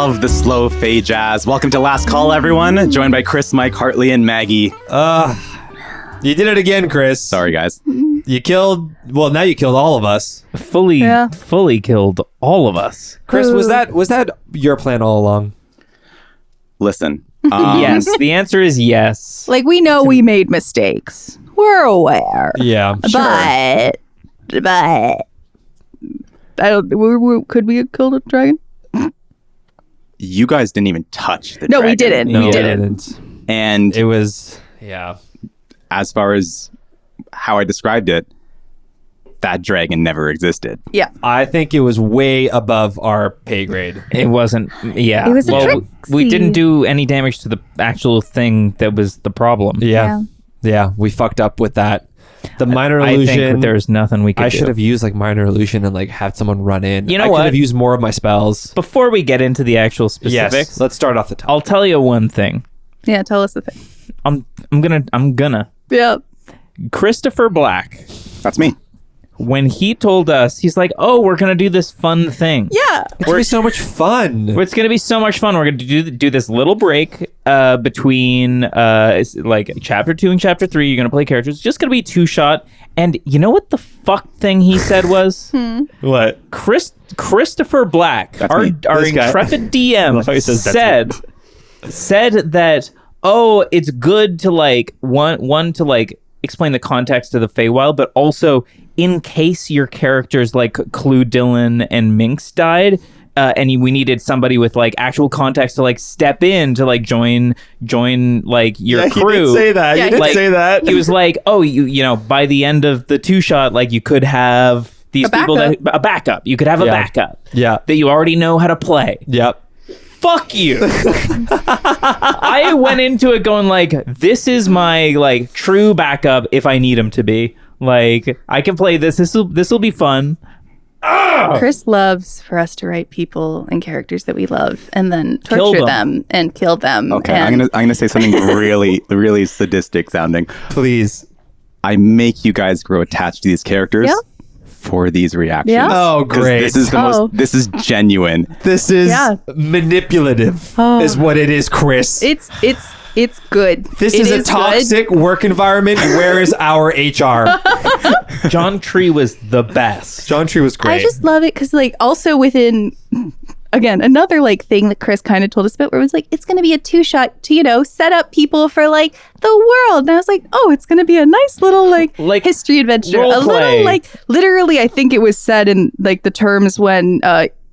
love the slow Fey jazz. Welcome to Last Call, everyone. Joined by Chris, Mike, Hartley, and Maggie. You did it again, Chris. Sorry, guys. Now you killed all of us. Fully killed all of us. Chris, was that your plan all along? Listen. Yes, the answer is yes. Like, we know we made mistakes. We're aware. Yeah. But I don't. Could we have killed a dragon? You guys didn't even touch the No, dragon. we didn't. No, we didn't. And it was, yeah. As far as how I described it, that dragon never existed. Yeah. I think it was way above our pay grade. It wasn't. Yeah. It was a trick we scene. didn't do any damage to the actual thing that was the problem. Yeah. We fucked up with that. The minor I illusion. think there's nothing we could do. I should have used like minor illusion and like have someone run in. You know I what? could have used more of my spells. Before we get into the actual specifics, Yes. Let's start off the top. I'll tell you one thing. Yeah. Tell us the thing. I'm gonna. Yeah. Christopher Black, That's me. when he told us, he's like, "Oh, we're gonna do this fun thing. Yeah. It's gonna be so much fun. It's gonna be so much fun. We're gonna do this little break between like chapter 2 and chapter 3. You're gonna play characters. It's just gonna be 2-shot." And you know what the fuck thing he said was? What? Christopher Black, That's our me. This guy. intrepid love DM, how he says that's said that, oh, it's good to like one to like explain the context of the Feywild, but also in case your characters like Clue, Dylan, and Minx died, and we needed somebody with like actual context to like step in to like join like your crew. You did say that. Yeah, You did Like, say that. He was like, oh, you know, by the end of the 2-shot, like you could have these A people that a backup. You could have a Yeah. backup Yeah. that you already know how to play. Yep. Fuck you. I went into it going like, this is my like true backup if I need him to be. Like, I can play this. This will be fun. Chris loves for us to write people and characters that we love and then Kill torture them. them and kill them. Okay, and I'm gonna say something really sadistic sounding. Please. I make you guys grow attached to these characters Yeah. for these reactions. Yeah. Oh, 'Cause great. This is the Oh. this is genuine. This is Yeah. manipulative, Oh. is what it is, Chris. It's good. This It is a good. toxic work environment. Where is our HR? John Tree was the best. John Tree was great. I just love it because, like, also within, again, another like thing that Chris kind of told us about, where it was like, it's going to be a 2-shot to, you know, set up people for like the world. And I was like, oh, it's going to be a nice little like history adventure, role a play. little like literally. I think it was said in like the terms when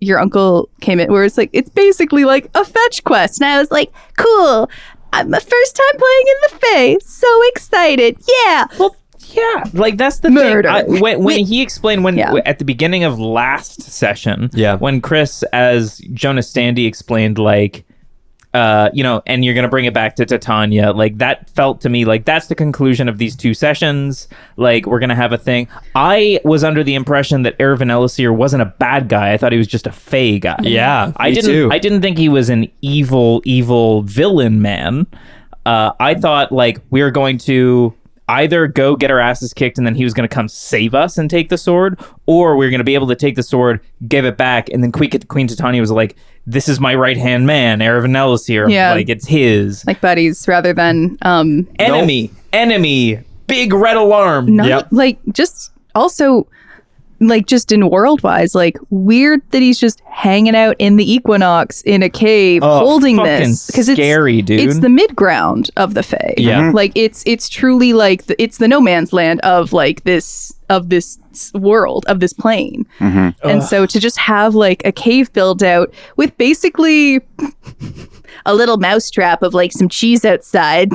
your uncle came in, where it's like it's basically like a fetch quest, and I was like, cool. I'm my first time playing in the Fey. So excited. Yeah. Well, yeah, like that's the Murder. thing. When he explained at the beginning of last session, when Chris as Jonas Standy explained like, you know, and you're gonna bring it back to Titania, like that felt to me like that's the conclusion of these 2 sessions. Like we're gonna have a thing. I was under the impression that Ervin Ellisir wasn't a bad guy. I thought he was just a Fey guy. Yeah, I me didn't. too. I didn't think he was an evil villain man. I thought like we were going to either go get our asses kicked and then he was going to come save us and take the sword, or we were going to be able to take the sword, give it back, and then Queen Titania was like, this is my right-hand man, Ervin Ellisir. Yeah. Like it's his. Like buddies rather than Enemy, big red alarm. not like just also like just in world wise, like weird that he's just hanging out in the Equinox in a cave holding fucking this because scary, dude. It's the mid ground of the Fae. Yeah. like it's truly like it's the no man's land of like this world of this plane. And so to just have like a cave built out with basically a little mousetrap of like some cheese outside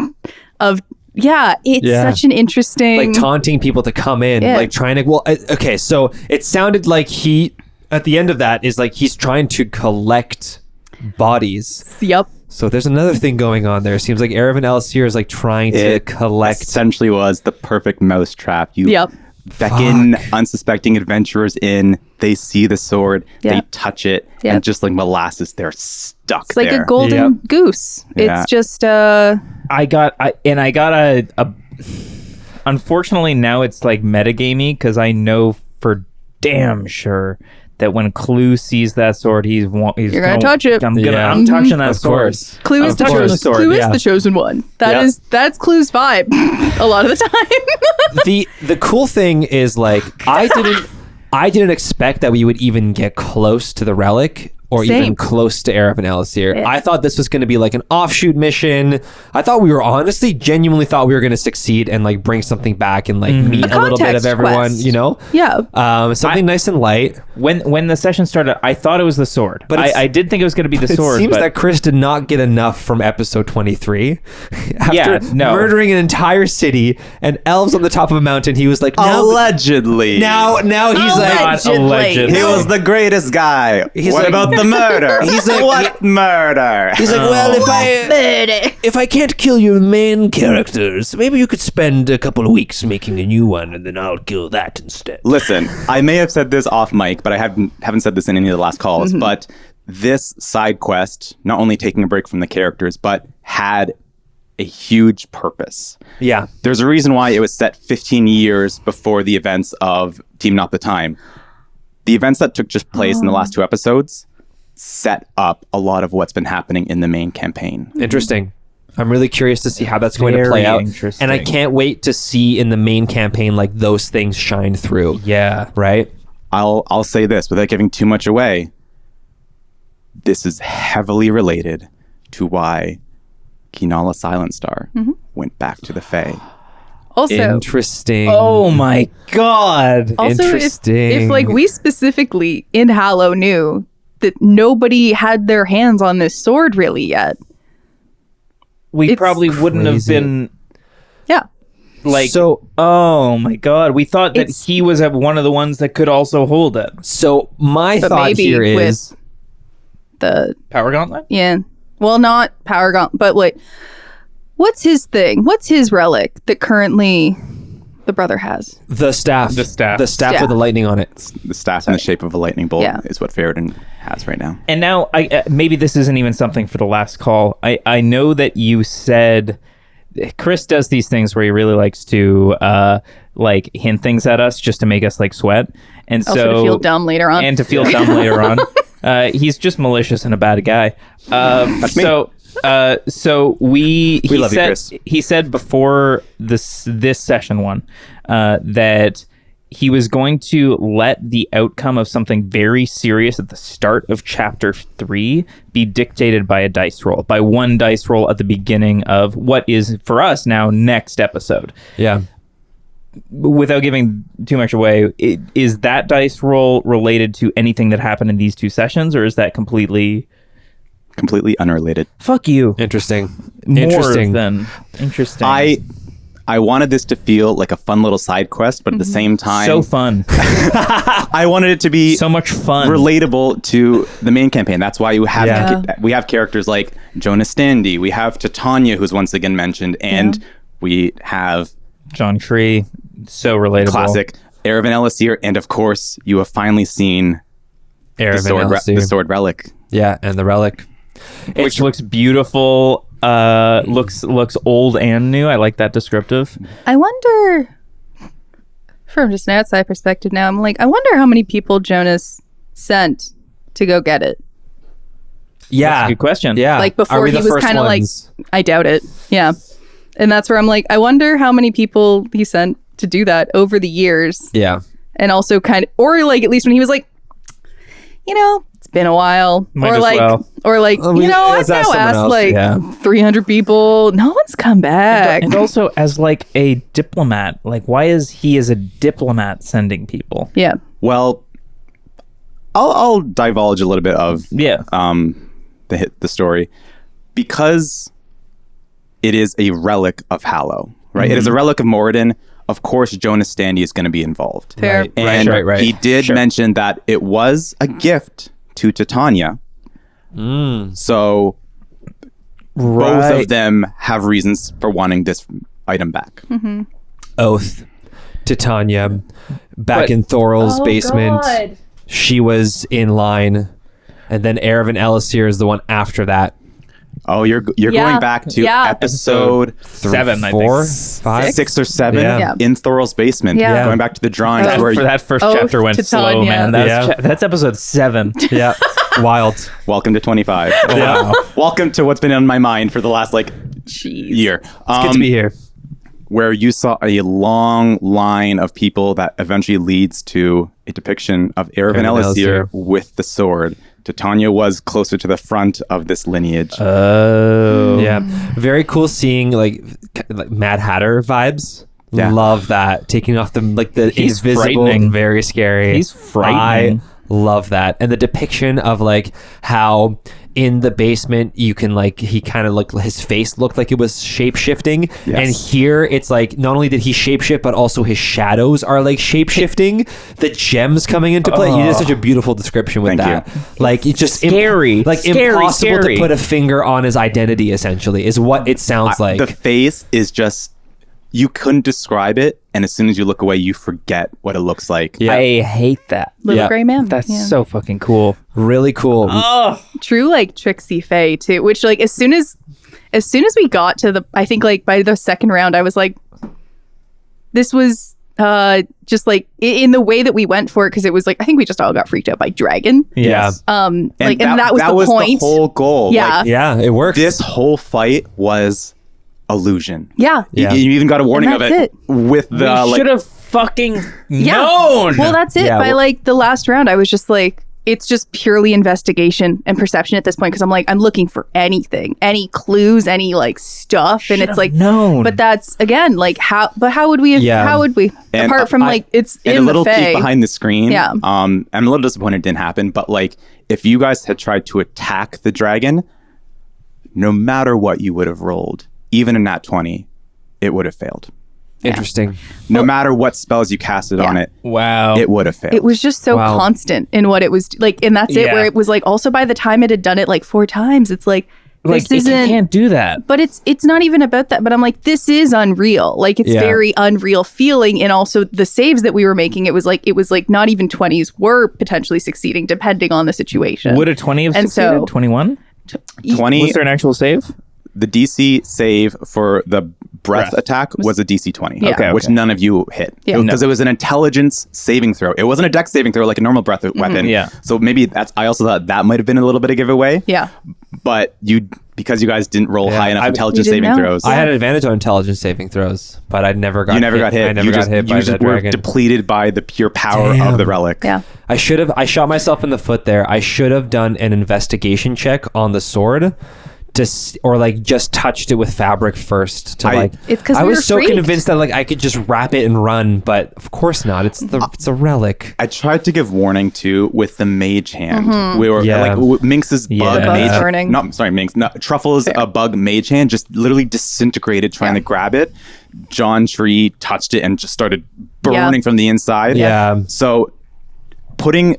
of it's such an interesting like taunting people to come in, like trying to. Well, okay, so it sounded like he at the end of that is like he's trying to collect bodies. Yep. So there's another thing going on there. It seems like Ervin Ellisir is like trying to collect. Essentially was the perfect mousetrap. You Yep. beckon unsuspecting adventurers in. They see the sword, they touch it, Yeah. and just like molasses, they're stuck It's like there. a golden goose. Yeah. It's just I got a unfortunately now it's like metagamey because I know for damn sure that when Clue sees that sword, he's you're gonna touch it. I'm touching that sword. Clue is the chosen one. That's Clue's vibe a lot of the time. The cool thing is, like, I didn't expect that we would even get close to the relic or even close to Erev and Elisir. Yeah. I thought this was going to be like an offshoot mission. I thought we were genuinely thought we were going to succeed and like bring something back and like meet a little bit of everyone, quest. You know? Yeah. Something nice and light. When the session started, I thought it was the sword. But I did think it was going to be the sword. It seems that Chris did not get enough from episode 23. After murdering an entire city and elves on the top of a mountain, he was like, allegedly. Now he's like, allegedly. He was the greatest guy. He's what like, about the murder? He's like, what murder? He's like, well, if I can't kill your main characters, maybe you could spend a couple of weeks making a new one, and then I'll kill that instead. Listen, I may have said this off mic, but I haven't said this in any of the last calls. But this side quest, not only taking a break from the characters, but had a huge purpose. Yeah. There's a reason why it was set 15 years before the events of Team Not the Time. The events that took just place in the last 2 episodes set up a lot of what's been happening in the main campaign. Interesting. I'm really curious to see how that's going to play out. And I can't wait to see in the main campaign like those things shine through. Yeah. Right? I'll say this without giving too much away. This is heavily related to why Kinala Silentstar went back to the Fey. Also, interesting. Oh my god. Also, interesting. If like we specifically in Hallow knew that nobody had their hands on this sword really yet, we probably wouldn't have been. Yeah. Like, so, oh my god, we thought that he was one of the ones that could also hold it. So my thought here is with the Power Gauntlet. Yeah, well, not Power Gauntlet, but like, what's his thing? What's his relic that currently the brother has? The staff. The staff with the lightning on it. The staff in the shape of a lightning bolt is what Faradin has right now. And now, maybe this isn't even something for the last call. I know that you said Chris does these things where he really likes to like hint things at us just to make us like sweat, and also so to feel dumb later on. And to feel dumb later on. He's just malicious and a bad guy. That's me. So he love you, Chris. He said before this session one that he was going to let the outcome of something very serious at the start of chapter 3 be dictated by a dice roll, by one dice roll at the beginning of what is for us now next episode. Yeah. Without giving too much away, is that dice roll related to anything that happened in these 2 sessions, or is that completely unrelated? Fuck you. Interesting. Interesting. I wanted this to feel like a fun little side quest, but at the same time, so fun. I wanted it to be so much fun, relatable to the main campaign. That's why we have characters like Jonah Standy, we have Titania, who's once again mentioned, and we have John Cree, so relatable, classic Erev and Elisir, and of course, you have finally seen the sword relic. Yeah, and the relic, which looks beautiful. Looks old and new. I like that descriptive. I wonder, from just an outside perspective now, I'm like, I wonder how many people Jonas sent to go get it. Yeah. That's a good question. Yeah. Like before he was kind of like, I doubt it. Yeah. And that's where I'm like, I wonder how many people he sent to do that over the years. Yeah. And also kind of, or like at least when he was like, you know, it's been a while. I've now asked like 300 people. No one's come back. And also as like a diplomat, like why is he as a diplomat sending people? Yeah. Well, I'll divulge a little bit of the story, because it is a relic of Hallow, right? It is a relic of Moradin. Of course, Jonas Standy is going to be involved. Fair. And he did mention that it was a gift to Titania. So both of them have reasons for wanting this item back. Oath. Titania, back in Thorol's basement. God. She was in line. And then Erev and Elisir is the one after that. Oh, you're going back to episode 7, 4, 5, 6 or 7 in Thorol's basement. Yeah. Going back to the drawings. For that first chapter went slow, man. That's episode 7. Yeah. Wild. Welcome to 25. Oh, wow. Welcome to what's been on my mind for the last year. It's good to be here. Where you saw a long line of people that eventually leads to a depiction of Erevan Ellisir with the sword. Titania was closer to the front of this lineage. Oh. Yeah. Very cool seeing like Mad Hatter vibes. Yeah. Love that. Taking off the He's invisible, very scary. He's frightening. I love that. And the depiction of like how in the basement you can he kind of his face looked like it was shape-shifting. Yes. And here it's like not only did he shape-shift, but also his shadows are like shape-shifting. The gems coming into play. You did such a beautiful description with that. Like it's just scary. Impossible to put a finger on his identity, essentially, is what it sounds like. The face is just, you couldn't describe it, and as soon as you look away, you forget what it looks like. Yeah. I hate that. Little gray man. That's so fucking cool. Really cool. True, Trixie Fey too. Which as soon as we got to I think by the second round, I was like, this was just in the way that we went for it, because it was I think we just all got freaked out by dragon. Yeah. And that was the point. The whole goal. Yeah. It worked. This whole fight was illusion. Yeah. You even got a warning of it with the should have fucking known. Well, that's it. By the last round, I was just it's just purely investigation and perception at this point, because I'm looking for anything, any clues, any stuff, and it's known. But that's again how would we and apart from it's in a little the Fey. peek behind the screen. Yeah. I'm a little disappointed it didn't happen, but if you guys had tried to attack the dragon, no matter what you would have rolled, even in nat 20, it would have failed. Interesting. No matter what spells you casted on it, it would have failed. It was just so constant in what it was and that's it. Where it was also by the time it had done it 4 times, it's this isn't. You can't do that. But it's not even about that. But I'm this is unreal. It's very unreal feeling, and also the saves that we were making. It was not even 20s were potentially succeeding depending on the situation. Would a 20 have succeeded? 21? 20. Was there an actual save? The DC save for the breath attack was a DC 20, which none of you hit. Because it was an intelligence saving throw. It wasn't a dex saving throw like a normal breath weapon. Yeah. So maybe I also thought that might have been a little bit of giveaway. Yeah. But because you guys didn't roll high enough intelligence saving throws. I had an advantage on intelligence saving throws, but I never got hit. You never got hit. I never got hit by the dragon. You were depleted by the pure power of the relic. Yeah. I shot myself in the foot there. I should have done an investigation check on the sword. Or just touched it with fabric first to it's because I was so freaked. convinced that I could just wrap it and run, but of course not. It's a relic. I tried to give warning too with the mage hand. We were Minx's bug mage burning. No, sorry, Minx. No, Truffle's bug mage hand just literally disintegrated trying to grab it. John Tree touched it and just started burning from the inside. Yeah. So putting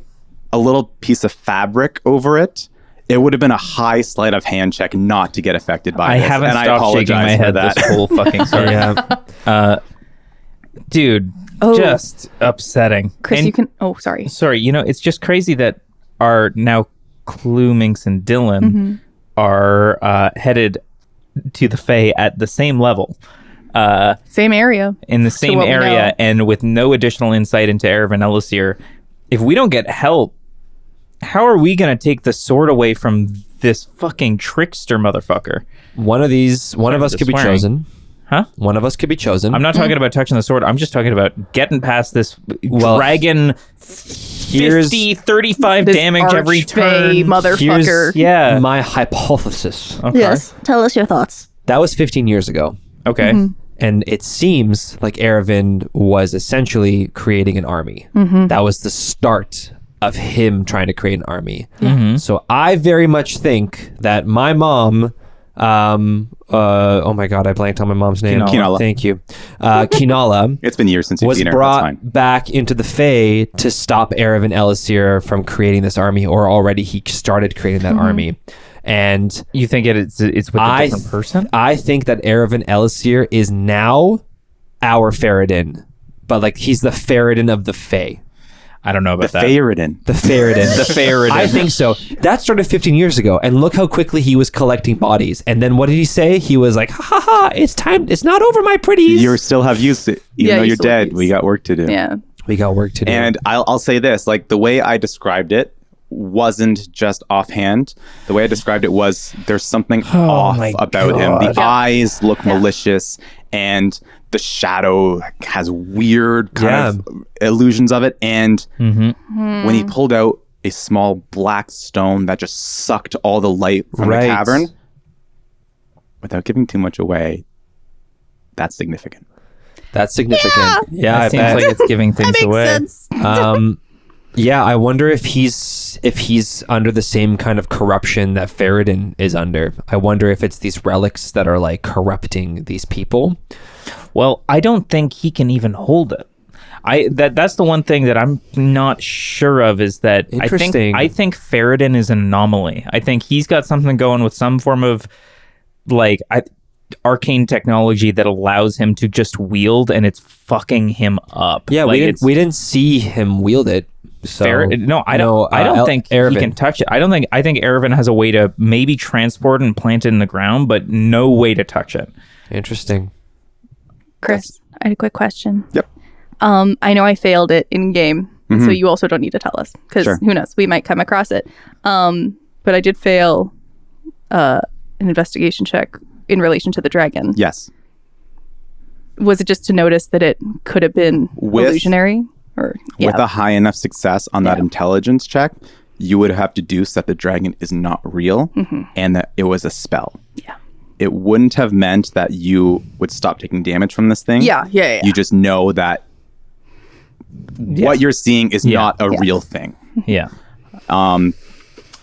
a little piece of fabric over it, it would have been a high sleight of hand check not to get affected by it. I haven't stopped shaking my head this whole fucking story. Dude, just upsetting. Chris, you can... Oh, sorry. Sorry, it's just crazy that our now Clue, Minx, and Dylan are headed to the Fey at the same level. Same area. In the same area, and with no additional insight into Erevan Ellisir. If we don't get help, how are we going to take the sword away from this fucking trickster motherfucker? One of us could be chosen. Huh? One of us could be chosen. I'm not talking about touching the sword. I'm just talking about getting past this dragon 35 damage every turn. Motherfucker. Here's my hypothesis. Okay. Yes. Tell us your thoughts. That was 15 years ago. Okay. And it seems like Erevan was essentially creating an army. That was the start of him trying to create an army. So I very much think that my mom, oh my God, I blanked on my mom's name. Kinala. Thank you. Kinala. It's been years since you've was seen her. brought back into the Fey to stop Erevan Ellisir from creating this army, or already he started creating that army. And you think it's with a different person? I think that Erevan Ellisir is now our Faradin, but he's the Faradin of the Fey. I don't know about that. Ferretin. The Ferretin. The Ferretin. I think so. That started 15 years ago, and look how quickly he was collecting bodies. And then what did he say? He was like, ha ha ha, it's time. It's not over, my pretties. You still have used it. Even though you're dead, we got work to do. Yeah. We got work to do. And I'll say this, like the way I described it wasn't just offhand. The way I described it was there's something off about him. The eyes look malicious, and the shadow has weird kind of illusions of it. And when he pulled out a small black stone that just sucked all the light from the cavern, without giving too much away, that's significant. That's significant. Yeah, it seems like it's giving things away. Sense. Yeah, I wonder if he's under the same kind of corruption that Ferretin is under. I wonder if it's these relics that are like corrupting these people. Well, I don't think he can even hold it. That's the one thing that I'm not sure of is that I think Ferretin is an anomaly. I think he's got something going with some form of like arcane technology that allows him to just wield, and it's fucking him up. Yeah, like we didn't see him wield it. So I don't think he can touch it. I think Erevan has a way to maybe transport and plant it in the ground, but no way to touch it. Interesting. Chris, I had a quick question. Yep. I know I failed it in game, so you also don't need to tell us because who knows, we might come across it. But I did fail an investigation check in relation to the dragon. Yes. Was it just to notice that it could have been illusionary? With a high enough success on that intelligence check, you would have deduced that the dragon is not real and that it was a spell. Yeah. It wouldn't have meant that you would stop taking damage from this thing. Yeah. You just know that what you're seeing is not a real thing. Yeah. And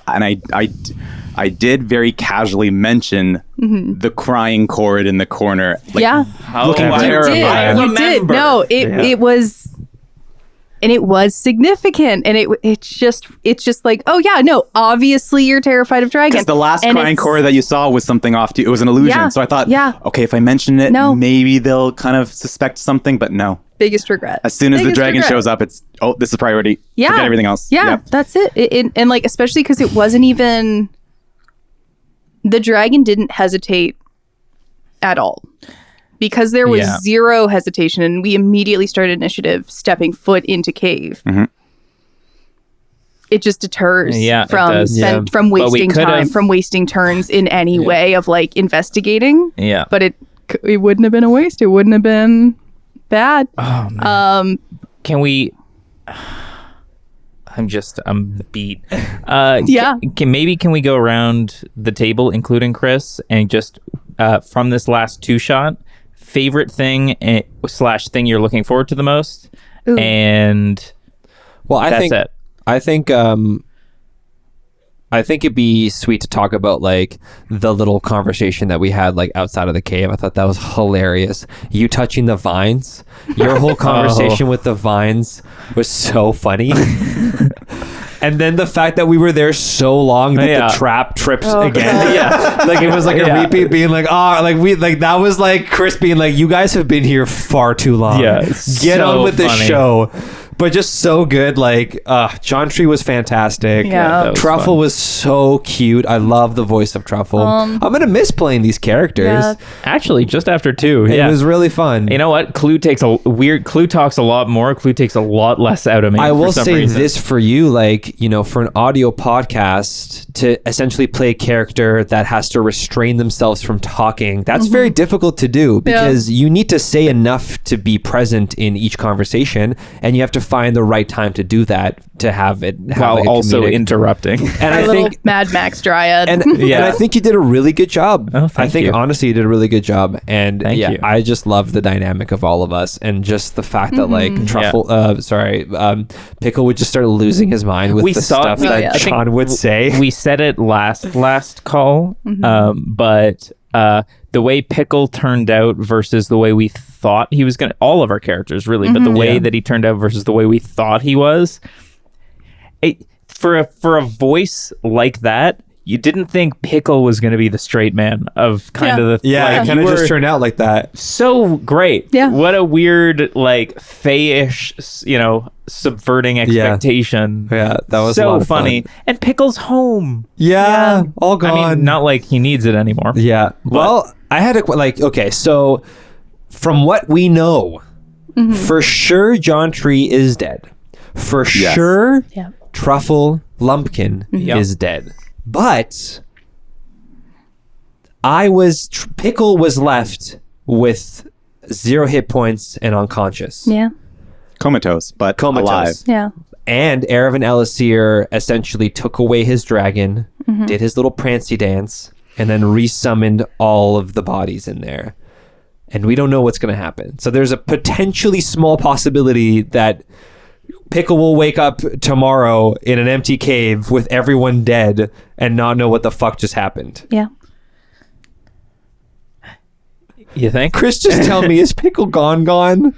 I did very casually mention the crying cord in the corner. Like, looking terrified. You did. No, it was... And it was significant, and it's just like, oh yeah, no, obviously you're terrified of dragons. Because the last crying core that you saw was something off. It was an illusion. Yeah, so I thought, okay, if I mention it, maybe they'll kind of suspect something. But no. Biggest regret. As soon as the dragon shows up, it's this is priority. Forget everything else. Yeah, that's it. And like especially because it wasn't even the dragon didn't hesitate at all. Because there was zero hesitation, and we immediately started initiative stepping foot into cave. It just deters from wasting time, from wasting turns in any way of like investigating. Yeah. But it wouldn't have been a waste. It wouldn't have been bad. Oh, man. Can we... I'm beat. Can we go around the table, including Chris, and just from this last two shot, favorite thing / thing you're looking forward to the most? Ooh. And I think it'd be sweet to talk about like the little conversation that we had like outside of the cave. I thought that was hilarious. You touching the vines, your whole conversation with the vines was so funny. And then the fact that we were there so long that the trap trips again. Like it was like a repeat being like, that was like Chris being like, you guys have been here far too long. Yeah. Get on with the show. But just so good. Like John Tree was fantastic. Truffle was so cute. I love the voice of Truffle. I'm gonna miss playing these characters. Actually, just after 2. It was really fun. You know what? Clue talks a lot more. Clue takes a lot less out of me. I will say this for you, like, you know, for an audio podcast to essentially play a character that has to restrain themselves from talking, that's very difficult to do because you need to say enough to be present in each conversation, and you have to find the right time to do that, to have it while like also interrupting. And I think Mad Max Dryad. And I think you did a really good job. I think honestly you did a really good job. And thank you. I just love the dynamic of all of us, and just the fact that like Truffle Pickle would just start losing his mind with stuff that John would say. We said it last call, but the way Pickle turned out versus the way we thought he was gonna, all of our characters really, but the way that he turned out versus the way we thought he was, for a voice like that, you didn't think Pickle was going to be the straight man of kind of the... Yeah, it kind of just turned out like that. So great. Yeah. What a weird, like, Fey-ish, subverting expectation. Yeah, that was so a lot of funny. Fun. And Pickle's home. Yeah, all gone. I mean, not like he needs it anymore. Yeah. Well, I had to, like, okay, so from what we know, for sure John Tree is dead. For sure Truffle Lumpkin is dead. But Pickle was left with 0 hit points and unconscious. Yeah. Comatose, but alive. Yeah. And Erevan Elisir essentially took away his dragon, did his little prancy dance, and then resummoned all of the bodies in there. And we don't know what's going to happen. So there's a potentially small possibility that Pickle will wake up tomorrow in an empty cave with everyone dead and not know what the fuck just happened. Yeah. You think? Chris, just tell me, is Pickle gone?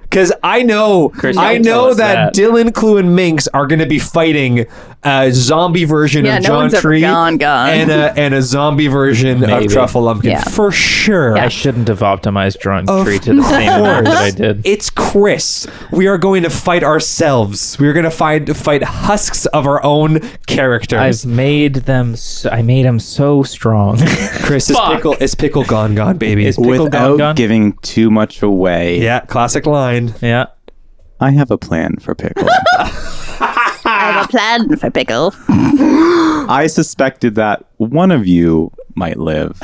Because I know that Dylan, Clue, and Minx are going to be fighting a zombie version of John Tree gone. And a zombie version of Truffle Lumpkin for sure. I shouldn't have optimized John Tree to the same amount that I did. It's Chris. We are going to fight ourselves. We are going to fight husks of our own characters. I made him so strong. Chris, is Pickle gone, baby? Is Pickle Without gone? giving too much away. Yeah, classic line. Yeah. I have a plan for Pickle. I have a plan for Pickle. I suspected that one of you might live.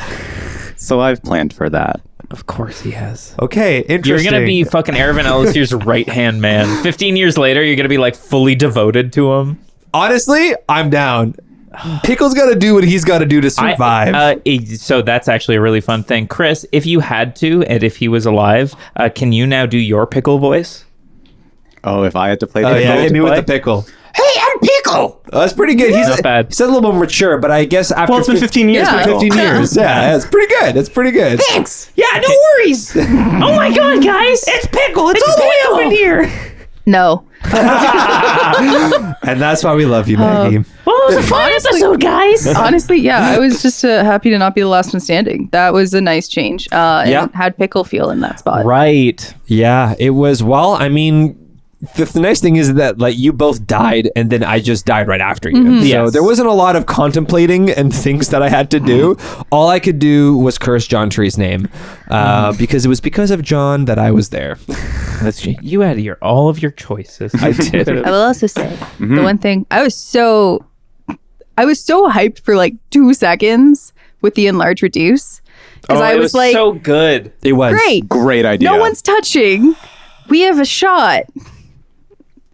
So I've planned for that. Of course he has. Okay, interesting. You're going to be fucking Erevan Elisir's right-hand man. 15 years later, you're going to be like fully devoted to him. Honestly, I'm down. Pickle's got to do what he's got to do to survive. So that's actually a really fun thing. Chris, if you had to, and if he was alive, can you now do your Pickle voice? Oh, if I had to play the hit me with the Pickle. Hey, I'm Pickle! Oh, that's pretty good. He's not bad. He's a little more mature, but I guess after... Well, it's been 15 years. Yeah. 15 years. Yeah, it's pretty good. It's pretty good. Thanks! Yeah, no worries! Oh my god, guys! It's Pickle! It's all the way up in here! No. And that's why we love you, Maggie. Well, it was a fun episode, guys! Honestly, yeah, I was just happy to not be the last one standing. That was a nice change. And how'd Pickle feel in that spot? Right. Yeah, it was, well, I mean... The nice thing is that like you both died and then I just died right after you. So there wasn't a lot of contemplating and things that I had to do. All I could do was curse John Tree's name because it was because of John that I was there. You had all of your choices. I did. I will also say the one thing I was so hyped for like 2 seconds with the enlarge reduce because I was like so good. It was great idea. No one's touching. We have a shot.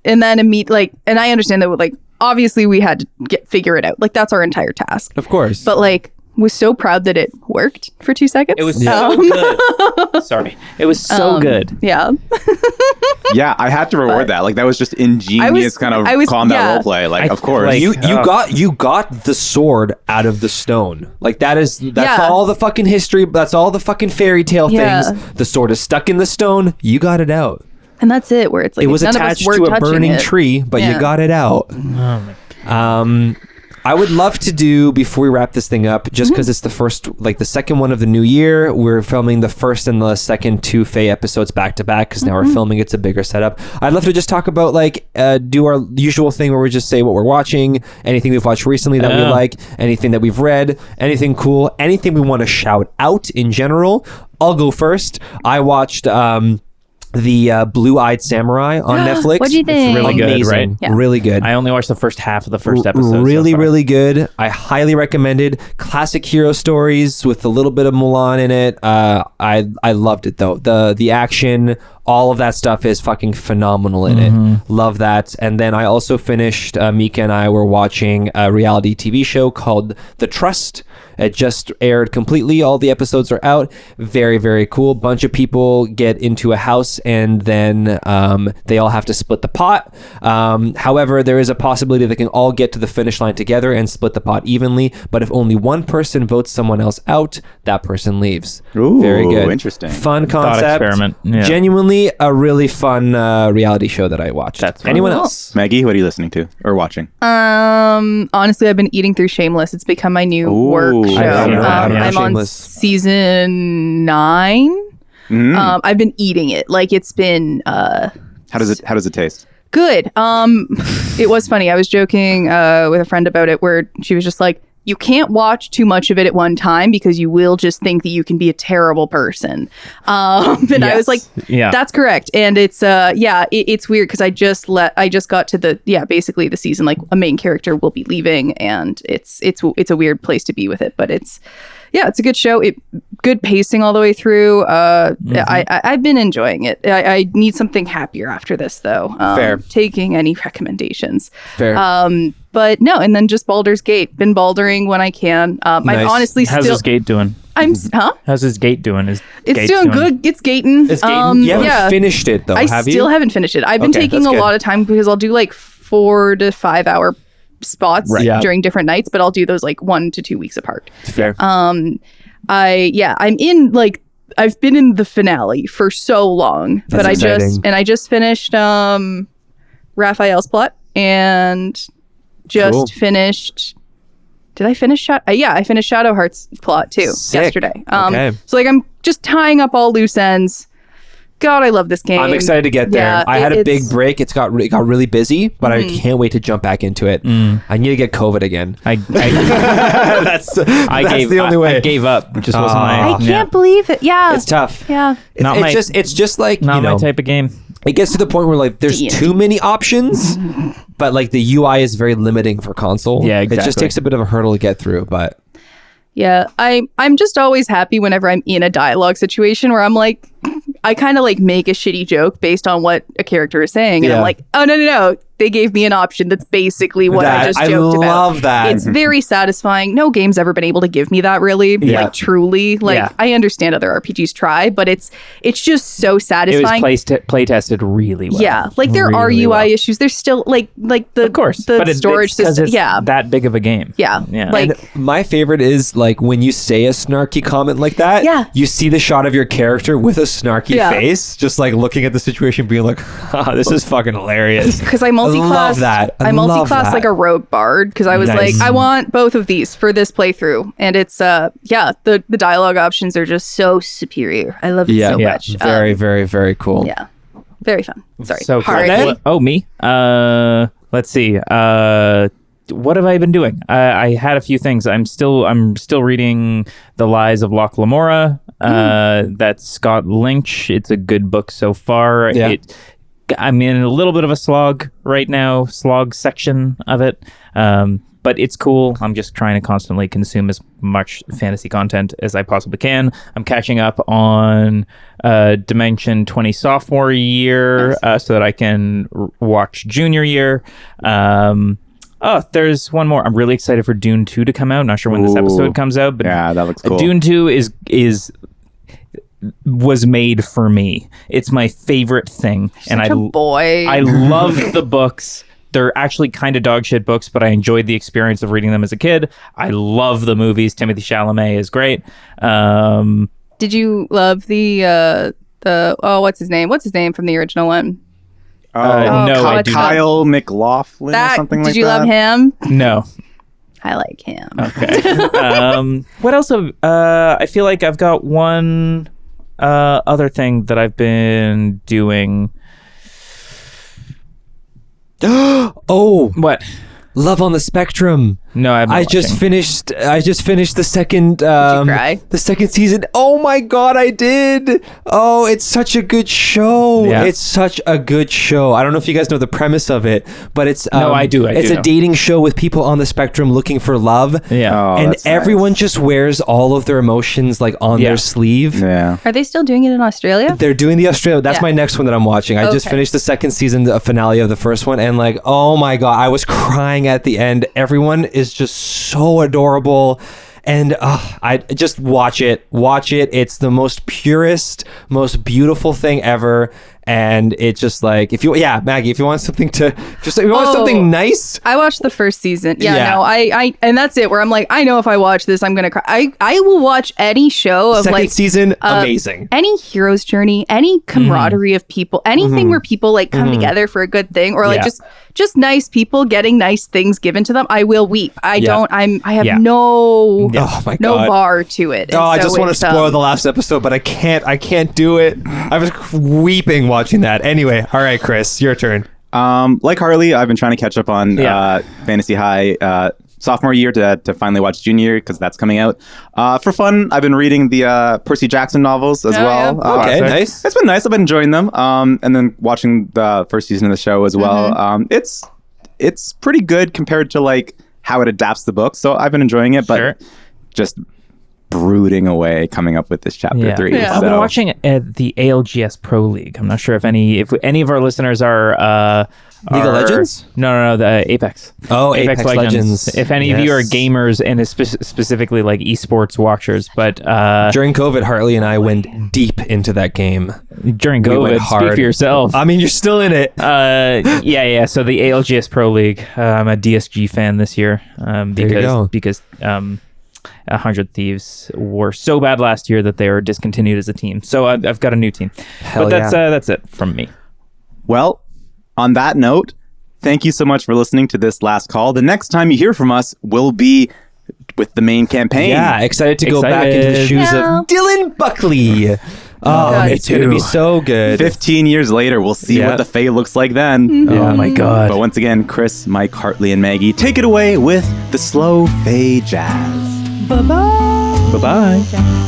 And then and I understand that like obviously we had to figure it out. Like that's our entire task. Of course. But like was so proud that it worked for 2 seconds. It was so good. Sorry. It was so good. Yeah. Yeah, I had to reward that. Like that was just ingenious kind of combat roleplay. Like of course. You got the sword out of the stone. Like that's all the fucking history, that's all the fucking fairy tale things. The sword is stuck in the stone, you got it out. And that's it, where it's like it was attached to a burning tree, but you got it out. I would love to do, before we wrap this thing up, just because it's the second one of the new year, we're filming the first and the second 2 Fey episodes back to back, because now we're filming, it's a bigger setup. I'd love to just talk about, do our usual thing where we just say what we're watching, anything we've watched recently that we like, anything that we've read, anything cool, anything we want to shout out in general. I'll go first. I watched... the Blue-Eyed Samurai on Netflix. What do you think? It's really good, right? Yeah. Really good. I only watched the first half of the first episode. Really good. I highly recommend it. Classic hero stories with a little bit of Mulan in it. I loved it though. The action, all of that stuff is fucking phenomenal in it. Love that. And then I also finished, Mika and I were watching a reality TV show called The Trust. It just aired completely. All the episodes are out. Very, very cool. Bunch of people get into a house and then they all have to split the pot. However, there is a possibility they can all get to the finish line together and split the pot evenly. But if only one person votes someone else out, that person leaves. Ooh, very good. Interesting. Fun concept. Thought experiment. Yeah. Genuinely a really fun reality show that I watched. That's fun. Anyone else? Maggie, what are you listening to or watching? Honestly, I've been eating through Shameless. It's become my new work show. I'm on season 9. I've been eating it. Like it's been how does it taste? Good. It was funny. I was joking with a friend about it where she was just like, you can't watch too much of it at one time because you will just think that you can be a terrible person. And I was like, that's correct. And it's it's weird because I just got to basically the season, like a main character will be leaving and it's a weird place to be with it, but it's a good show. Good pacing all the way through. I've been enjoying it. I need something happier after this, though. Fair. Taking any recommendations. Fair. But no, and then just Baldur's Gate. Been baldering when I can. I'm honestly How's his gate doing? How's his gate doing? It's doing good. It's gating. It's gating. You haven't finished it, though, have you? I still haven't finished it. I've been taking a lot of time because I'll do like 4 to 5 hour spots during different nights, but I'll do those like 1 to 2 weeks apart. Fair. I'm in like I've been in the finale for so long, but I just finished Raphael's plot and just finished. Did I finish I finished Shadowheart's plot too yesterday. So like I'm just tying up all loose ends. God, I love this game. I'm excited to get there. Yeah, I had a big break. It got really busy, but I can't wait to jump back into it. I need to get COVID again. That's the only way. I gave up. It just wasn't my. I can't believe it. Yeah, it's tough. Yeah, it's just like not my type of game. It gets to the point where like there's too many options, but like the UI is very limiting for console. Yeah, exactly. It just takes a bit of a hurdle to get through, but. Yeah, I'm just always happy whenever I'm in a dialogue situation where I'm like, I kind of like make a shitty joke based on what a character is saying. And I'm like, oh, no. They gave me an option that's basically what I just joked about. I love that. It's very satisfying. No game's ever been able to give me that really. Like truly. Like I understand other RPGs try, but it's just so satisfying. It was play tested really well. Yeah. Like there are UI issues. There's still like the of course, the storage system. It's that big of a game. Yeah. Like and my favorite is like when you say a snarky comment like that, you see the shot of your character with a snarky face, just like looking at the situation being like, this is fucking hilarious. Because I multi-class I multi-class like a rogue bard because I was like, I want both of these for this playthrough, and it's the dialogue options are just so superior. I love it so much. Very, very, very cool. Yeah, very fun. Sorry. So cool. Me. Let's see. What have I been doing? I had a few things. I'm still reading The Lies of Loch Lamora. That's Scott Lynch. It's a good book so far. Yeah. I'm in a little bit of a slog right now, slog section of it. But it's cool. I'm just trying to constantly consume as much fantasy content as I possibly can. I'm catching up on Dimension 20 sophomore year so that I can watch junior year. There's one more. I'm really excited for Dune 2 to come out. Not sure when this episode comes out, but that looks cool. Dune 2 was made for me. It's my favorite thing. Such a boy. I love the books. They're actually kind of dog shit books, but I enjoyed the experience of reading them as a kid. I love the movies. Timothée Chalamet is great. Did you love the what's his name? What's his name from the original one? No, Kyle MacLachlan or something like that. Did you love him? No. I like him. Okay. What else? I feel like I've got one other thing that I've been doing. What? Love on the Spectrum. No, I just finished the second. Did you cry? The second season. Oh my god, I did! Oh, it's such a good show. Yeah. It's such a good show. I don't know if you guys know the premise of it, but it's no, I do. It's a dating show with people on the spectrum looking for love. Yeah, and everyone just wears all of their emotions like on their sleeve. Yeah. Are they still doing it in Australia? They're doing the Australia. That's my next one that I'm watching. I just finished the second season, the finale of the first one, and like, oh my god, I was crying at the end. Everyone is just so adorable, And I just watch it. It's the most purest, most beautiful thing ever. And it's just like, Maggie, if you want something something nice. I watched the first season. I and that's it, where I'm like, I know if I watch this, I'm going to cry. I will watch any show of second season, amazing. Any hero's journey, any camaraderie of people, anything where people like come together for a good thing, or like just nice people getting nice things given to them. I will weep. I have no bar to it. I just want to spoil the last episode, but I can't do it. I was weeping watching that. Anyway, all right, Chris, your turn. Like Hartley, I've been trying to catch up on Fantasy High sophomore year to finally watch junior year, because that's coming out. For fun, I've been reading the Percy Jackson novels as well. Yeah. Okay, nice. It's been nice. I've been enjoying them. And then watching the first season of the show as well. It's pretty good compared to like how it adapts the book. So I've been enjoying it, but just brooding away coming up with this chapter 3. Yeah. I've been watching the ALGS Pro League. I'm not sure if any of our listeners are League of Legends? No, the Apex. Oh, Apex Legends. If any of you are gamers and specifically like esports watchers, but during COVID, Hartley and I went deep into that game. During COVID, speak for yourself. I mean, you're still in it. So the ALGS Pro League. I'm a DSG fan this year because 100 Thieves were so bad last year that they were discontinued as a team. So I've got a new team. That's it from me. Well, on that note, thank you so much for listening to this last call. The next time you hear from us will be with the main campaign. Yeah, excited to go back into the shoes of Dylan Buckley. It's going to be so good. 15 years later, we'll see what the Fey looks like then. Oh my God. But once again, Chris, Mike, Hartley, and Maggie, take it away with the slow Fey jazz. Bye-bye. Bye-bye.